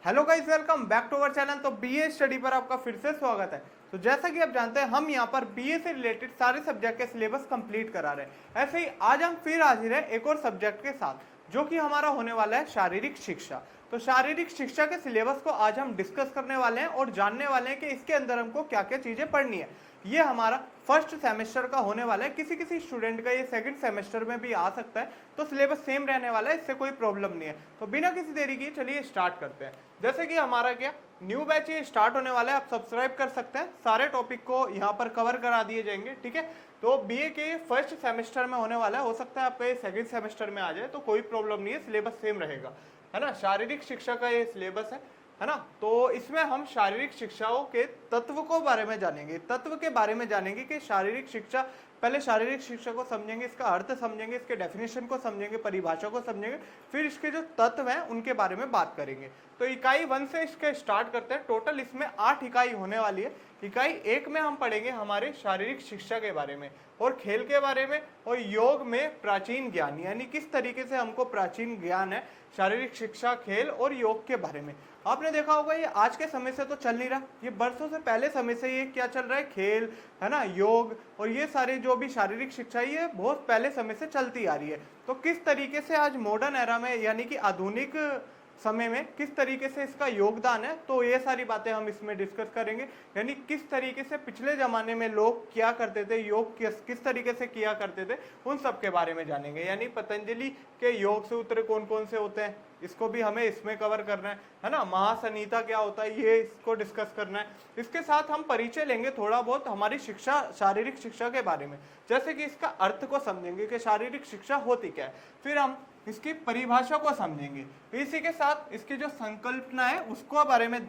Hello guys, welcome back to our channel. तो BA study पर आपका फिर से स्वागत है। तो जैसा कि आप जानते हैं, हम यहाँ पर बीए से रिलेटेड सारे सब्जेक्ट के सिलेबस कंप्लीट करा रहे हैं। ऐसे ही आज हम फिर हाजिर हैं एक और सब्जेक्ट के साथ, जो कि हमारा होने वाला है शारीरिक शिक्षा। तो शारीरिक शिक्षा के सिलेबस को आज हम डिस्कस करने वाले हैं और जानने वाले हैं कि इसके अंदर हमको क्या क्या चीजें पढ़नी है। ये हमारा फर्स्ट सेमेस्टर का होने वाला है। किसी किसी स्टूडेंट का ये सेकंड सेमेस्टर में भी आ सकता है, तो सिलेबस सेम रहने वाला है, इससे कोई प्रॉब्लम नहीं है। तो बिना किसी देरी की चलिए स्टार्ट करते हैं। जैसे कि हमारा क्या न्यू बैच ये स्टार्ट होने वाला है, आप सब्सक्राइब कर सकते हैं। सारे टॉपिक को यहाँ पर कवर करा दिए जाएंगे, ठीक है। तो बीए के फर्स्ट सेमेस्टर में होने वाला है, हो सकता है आपका ये सेकंड सेमेस्टर में आ जाए, तो कोई प्रॉब्लम नहीं है, सिलेबस सेम रहेगा, है ना। शारीरिक शिक्षा का ये सिलेबस है ना। तो इसमें हम शारीरिक शिक्षाओं के तत्व को बारे में जानेंगे, तत्व के बारे में जानेंगे कि शारीरिक शिक्षा, पहले शारीरिक शिक्षा को समझेंगे, इसका अर्थ समझेंगे, इसके डेफिनेशन को समझेंगे, परिभाषा को समझेंगे, फिर इसके जो तत्व हैं उनके बारे में बात करेंगे। तो इकाई 1 से इसके स्टार्ट करते हैं। टोटल इसमें 8 इकाई होने वाली है। इकाई 1 में हम पढ़ेंगे हमारे शारीरिक शिक्षा के बारे में और खेल के बारे में और योग में प्राचीन ज्ञान, यानी किस तरीके से हमको प्राचीन ज्ञान है शारीरिक शिक्षा, खेल और योग के बारे में। आपने देखा होगा ये आज के समय से तो चल नहीं रहा, ये बरसों से पहले समय से ये क्या चल रहा है, खेल, है ना, योग और ये सारे जो भी शारीरिक शिक्षा ये बहुत पहले समय से चलती आ रही है। तो किस तरीके से आज मॉडर्न एरा में, यानी कि आधुनिक समय में किस तरीके से इसका योगदान है, तो ये सारी बातें हम इसमें डिस्कस करेंगे। यानी किस तरीके से पिछले जमाने में लोग क्या करते थे, योग किस तरीके से किया करते थे, उन सब के बारे में जानेंगे। यानी पतंजलि के योग सूत्र कौन कौन से होते हैं, इसको भी हमें इसमें कवर करना है ना। महासंहिता क्या होता है, ये इसको डिस्कस करना है। इसके साथ हम परिचय लेंगे थोड़ा बहुत हमारी शिक्षा, शारीरिक शिक्षा के बारे में, जैसे कि इसका अर्थ को समझेंगे कि शारीरिक शिक्षा होती क्या है। फिर हम इसकी परिभाषा को समझेंगे, इसी के साथ इसकी जो संकल्पना है उसको बारे में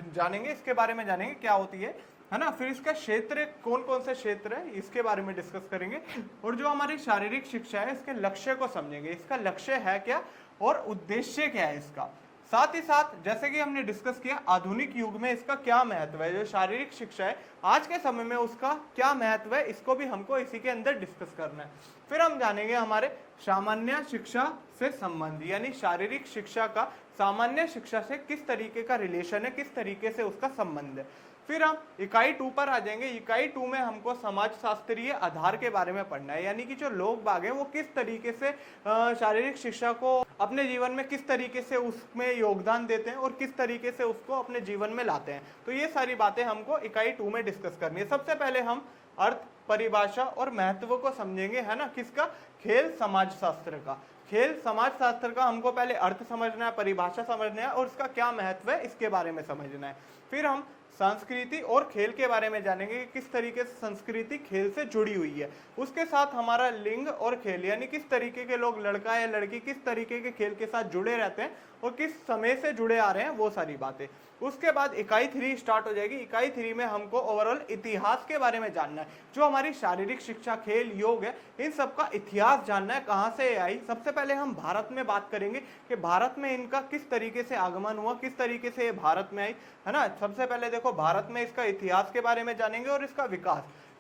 जानेंगे, इसके बारे में जानेंगे क्या होती है ना। फिर इसका क्षेत्र, कौन कौन से क्षेत्र है, इसके बारे में डिस्कस करेंगे। और जो हमारी शारीरिक शिक्षा है इसके लक्ष्य को समझेंगे, इसका लक्ष्य है क्या और उद्देश्य क्या है इसका। साथ ही साथ जैसे कि हमने डिस्कस किया आधुनिक युग में इसका क्या महत्व है, जो शारीरिक शिक्षा है आज के समय में उसका क्या महत्व है, इसको भी हमको इसी के अंदर डिस्कस करना है। फिर हम जानेंगे हमारे सामान्य शिक्षा से संबंध, यानी शारीरिक शिक्षा का सामान्य शिक्षा से किस तरीके का रिलेशन है, किस तरीके से उसका संबंध है। फिर हम इकाई 2 पर आ जाएंगे। इकाई 2 में हमको समाज शास्त्रीय आधार के बारे में पढ़ना है, यानी कि जो लोग बाग हैं वो किस तरीके से शारीरिक शिक्षा को अपने जीवन में किस तरीके से उसमें योगदान देते हैं और किस तरीके से उसको अपने जीवन में लाते हैं। तो ये सारी बातें हमको इकाई 2 में डिस्कस करनी है। सबसे पहले हम अर्थ, परिभाषा और महत्व को समझेंगे, है ना। किसका, खेल समाज शास्त्र का। खेल समाज शास्त्र का हमको पहले अर्थ समझना है, परिभाषा समझना है और इसका क्या महत्व है इसके बारे में समझना है। फिर हम संस्कृति और खेल के बारे में जानेंगे कि किस तरीके से संस्कृति खेल से जुड़ी हुई है। उसके साथ हमारा लिंग और खेल, यानी किस तरीके के लोग, लड़का या लड़की किस तरीके के खेल के साथ जुड़े रहते हैं और किस समय से जुड़े आ रहे हैं, वो सारी बातें। उसके बाद इकाई 3 स्टार्ट हो जाएगी। इकाई 3 में हमको ओवरऑल इतिहास के बारे में जानना है। जो हमारी शारीरिक शिक्षा, खेल, योग है, इन सब का इतिहास जानना है, कहाँ से आई। सबसे पहले हम भारत में बात करेंगे कि भारत में इनका किस तरीके से आगमन हुआ, किस तरीके से ये भारत में आई, है ना। सबसे पहले देखो भारत में इसका इतिहास के बारे में जानेंगे और इसका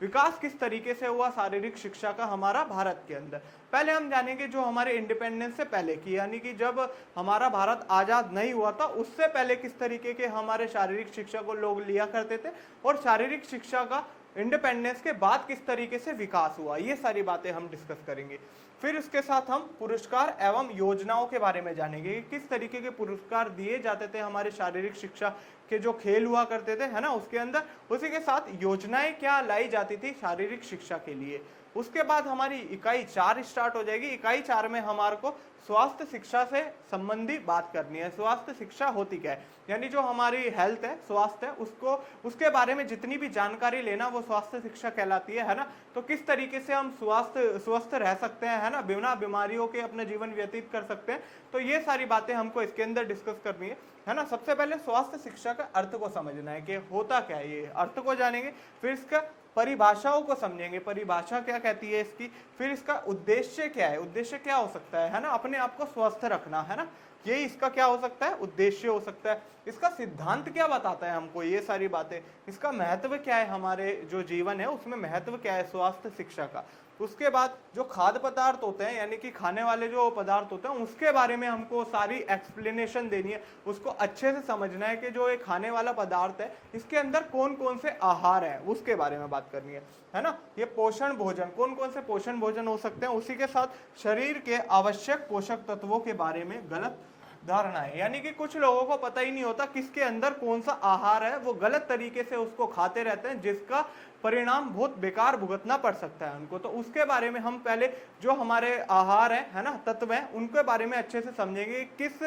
विकास किस तरीके से हुआ शारीरिक शिक्षा का हमारा भारत के अंदर। पहले हम जानेंगे जो हमारे इंडिपेंडेंस से पहले की, यानी कि जब हमारा भारत आजाद नहीं हुआ था उससे पहले किस तरीके के हमारे शारीरिक शिक्षा को लोग लिया करते थे और शारीरिक शिक्षा का इंडिपेंडेंस के बाद किस तरीके से विकास हुआ, ये सारी बातें हम डिस्कस करेंगे। फिर उसके साथ हम पुरस्कार एवं योजनाओं के बारे में जानेंगे, किस तरीके के पुरस्कार दिए जाते थे हमारे शारीरिक शिक्षा के जो खेल हुआ करते थे, है ना, उसके अंदर। उसी के साथ योजनाएं क्या लाई जाती थी शारीरिक शिक्षा के लिए। उसके बाद हमारी इकाई 4 स्टार्ट हो जाएगी। इकाई 4 में हमारे को स्वास्थ्य शिक्षा से संबंधी बात करनी है। स्वास्थ्य शिक्षा होती क्या है, यानी जो हमारी हेल्थ है, स्वास्थ्य है, उसको, उसके बारे में जितनी भी जानकारी लेना वो स्वास्थ्य शिक्षा कहलाती है ना। तो किस तरीके से हम स्वस्थ रह सकते हैं, है ना, बिना बीमारियों के अपने जीवन व्यतीत कर सकते हैं। तो ये सारी बातें हमको इसके अंदर डिस्कस करनी है ना। सबसे पहले स्वास्थ्य शिक्षा का अर्थ को समझना है कि होता क्या है, ये अर्थ को जानेंगे। फिर इसका परिभाषाओं को समझेंगे, परिभाषा क्या कहती है इसकी। फिर इसका उद्देश्य क्या है, उद्देश्य क्या हो सकता है ना, अपने आप को स्वस्थ रखना, है ना, ये इसका क्या हो सकता है, उद्देश्य हो सकता है। इसका सिद्धांत क्या बताता है हमको, ये सारी बातें। इसका महत्व क्या है, हमारे जो जीवन है उसमें महत्व क्या है स्वास्थ्य शिक्षा का। उसके बाद जो खाद्य पदार्थ होते हैं यानी कि खाने वाले जो पदार्थ होते हैं उसके बारे में हमको सारी एक्सप्लेनेशन देनी है, उसको अच्छे से समझना है कि जो एक खाने वाला पदार्थ है इसके अंदर कौन कौन से आहार है उसके बारे में बात करनी है ना। ये पोषण भोजन, कौन कौन से पोषण भोजन हो सकते हैं, उसी के साथ शरीर के आवश्यक पोषक तत्वों के बारे में गलत धारणा है, यानी कि कुछ लोगों को पता ही नहीं होता किसके अंदर कौन सा आहार है, वो गलत तरीके से उसको खाते रहते हैं जिसका परिणाम बहुत बेकार भुगतना पड़ सकता है उनको। तो उसके बारे में हम पहले जो हमारे आहार है ना, तत्व हैं, उनके बारे में अच्छे से समझेंगे, किस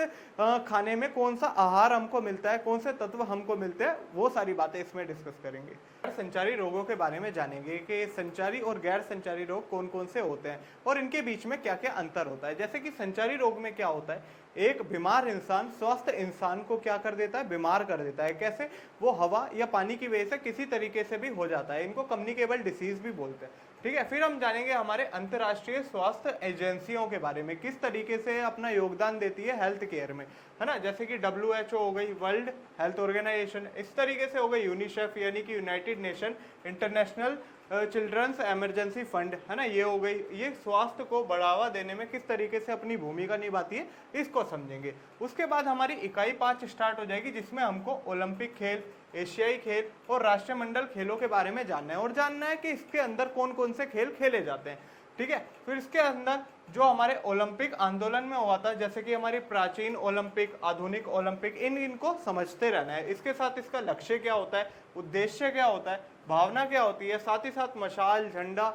खाने में कौन सा आहार हमको मिलता है, कौन से तत्व हमको मिलते हैं, वो सारी बातें इसमें डिस्कस करेंगे। संचारी रोगों के बारे में जानेंगे कि संचारी और गैर संचारी रोग कौन कौन से होते हैं और इनके बीच में क्या क्या अंतर होता है। जैसे कि संचारी रोग में क्या होता है, एक बीमार इंसान स्वस्थ इंसान को क्या कर देता है, बीमार कर देता है। कैसे, वो हवा या पानी की वजह से किसी तरीके से भी हो जाता है, इनको कम्युनिकेबल डिसीज भी बोलते हैं। ठीक है, फिर हम जानेंगे हमारे अंतर्राष्ट्रीय स्वास्थ्य एजेंसियों के बारे में, किस तरीके से अपना योगदान देती है हेल्थ केयर में, है ना। जैसे कि WHO हो गई, वर्ल्ड हेल्थ ऑर्गेनाइजेशन, इस तरीके से हो गई यूनिसेफ यानी कि united nation international children's emergency fund, है ना, ये हो गई। ये स्वास्थ्य को बढ़ावा देने में किस तरीके से अपनी भूमिका निभाती है इसको समझेंगे। उसके बाद हमारी इकाई 5 स्टार्ट हो जाएगी जिसमें हमको ओलंपिक खेल, एशियाई खेल और राष्ट्रमंडल खेलों के बारे में जानना है और जानना है कि इसके अंदर कौन कौन से खेल खेले जाते हैं। ठीक है, फिर इसके अंदर जो हमारे ओलंपिक आंदोलन में हुआ था, जैसे कि हमारी प्राचीन ओलंपिक, आधुनिक ओलंपिक, इनको समझते रहना है। इसके साथ इसका लक्ष्य क्या होता है, उद्देश्य क्या होता है, भावना क्या होती है, साथ ही साथ मशाल, झंडा,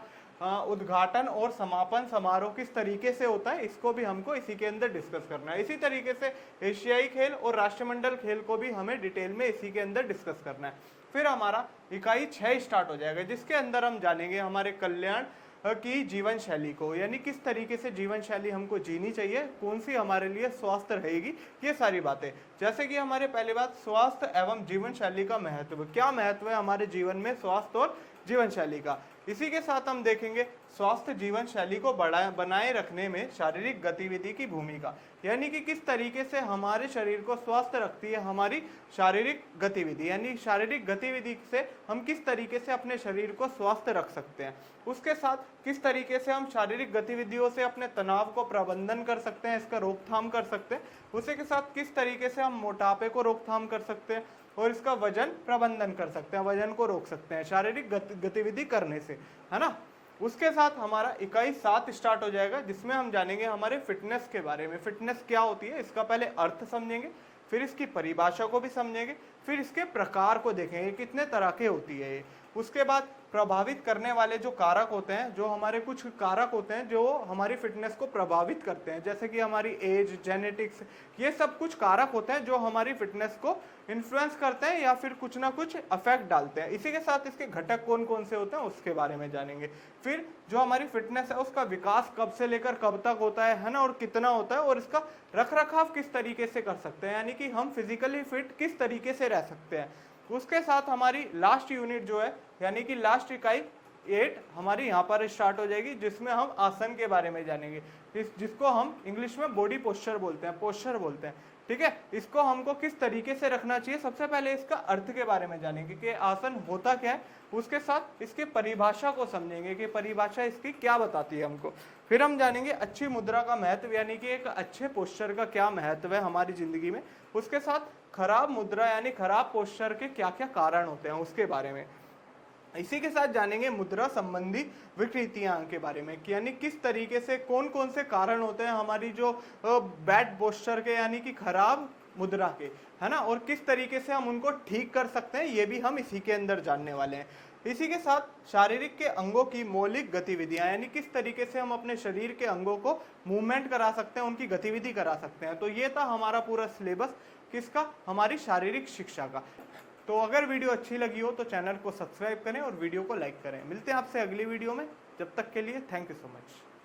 उद्घाटन और समापन समारोह किस तरीके से होता है, इसको भी हमको इसी के अंदर डिस्कस करना है। इसी तरीके से एशियाई खेल और राष्ट्रमंडल खेल को भी हमें डिटेल में इसी के अंदर डिस्कस करना है। फिर हमारा इकाई 6 स्टार्ट हो जाएगा जिसके अंदर हम जानेंगे हमारे कल्याण की जीवन शैली को, यानी किस तरीके से जीवन शैली हमको जीनी चाहिए, कौन सी हमारे लिए स्वास्थ्य रहेगी, ये सारी बातें। जैसे कि हमारे पहले बात, स्वास्थ्य एवं जीवन शैली का महत्व, क्या महत्व है हमारे जीवन में स्वास्थ्य और जीवन शैली का। इसी के साथ हम देखेंगे स्वास्थ्य जीवन शैली को बनाए रखने में शारीरिक गतिविधि की भूमिका, यानी कि किस तरीके से हमारे शरीर को स्वस्थ रखती है हमारी शारीरिक गतिविधि, यानी शारीरिक गतिविधि से हम किस तरीके से अपने शरीर को स्वस्थ रख सकते हैं। उसके साथ किस तरीके से हम शारीरिक गतिविधियों से अपने तनाव को प्रबंधन कर सकते हैं, इसका रोकथाम कर सकते हैं। उसी के साथ किस तरीके से हम मोटापे को रोकथाम कर सकते हैं और इसका वजन प्रबंधन कर सकते हैं, वजन को रोक सकते हैं शारीरिक गतिविधि करने से, है ना। उसके साथ हमारा इकाई 7 स्टार्ट हो जाएगा जिसमें हम जानेंगे हमारे फिटनेस के बारे में। फिटनेस क्या होती है इसका पहले अर्थ समझेंगे, फिर इसकी परिभाषा को भी समझेंगे, फिर इसके प्रकार को देखेंगे कितने तरह के होती है ये। उसके बाद प्रभावित करने वाले जो कारक होते हैं, जो हमारे कुछ कारक होते हैं जो हमारी फिटनेस को प्रभावित करते हैं, जैसे कि हमारी एज, जेनेटिक्स, ये सब कुछ कारक होते हैं जो हमारी फिटनेस को इन्फ्लुएंस करते हैं या फिर कुछ ना कुछ अफेक्ट डालते हैं। इसी के साथ इसके घटक कौन कौन से होते हैं उसके बारे में जानेंगे। फिर जो हमारी फिटनेस है उसका विकास कब से लेकर कब तक होता है ना, और कितना होता है, और इसका रखरखाव किस तरीके से कर सकते हैं, यानी कि हम फिजिकली फिट किस तरीके से रह सकते हैं। उसके साथ हमारी लास्ट यूनिट जो है, यानी कि लास्ट इकाई 8 हमारी यहाँ पर स्टार्ट हो जाएगी जिसमें हम आसन के बारे में जानेंगे, जिसको हम इंग्लिश में बॉडी पोस्चर बोलते हैं, पोस्चर बोलते हैं। ठीक है, इसको हमको किस तरीके से रखना चाहिए, सबसे पहले इसका अर्थ के बारे में जानेंगे कि आसन होता क्या है, उसके साथ इसके परिभाषा को समझेंगे कि परिभाषा इसकी क्या बताती है हमको। फिर हम जानेंगे अच्छी मुद्रा का महत्व, यानी कि एक अच्छे पोस्चर का क्या महत्व है हमारी जिंदगी में। उसके साथ खराब मुद्रा यानी खराब पोस्चर के क्या क्या कारण होते हैं उसके बारे में। इसी के साथ जानेंगे मुद्रा संबंधी विकृतियां के बारे में, यानी किस तरीके से कौन कौन से कारण होते हैं हमारी जो बैड पोस्चर के, यानी कि खराब मुद्रा के, है ना, और किस तरीके से हम उनको ठीक कर सकते हैं, ये भी हम इसी के अंदर जानने वाले हैं। इसी के साथ शारीरिक के अंगों की मौलिक गतिविधियां, यानी किस तरीके से हम अपने शरीर के अंगों को मूवमेंट करा सकते हैं, उनकी गतिविधि करा सकते हैं। तो ये था हमारा पूरा सिलेबस किसका, हमारी शारीरिक शिक्षा का। तो अगर वीडियो अच्छी लगी हो तो चैनल को सब्सक्राइब करें और वीडियो को लाइक करें। मिलते हैं आपसे अगली वीडियो में, जब तक के लिए थैंक यू सो मच।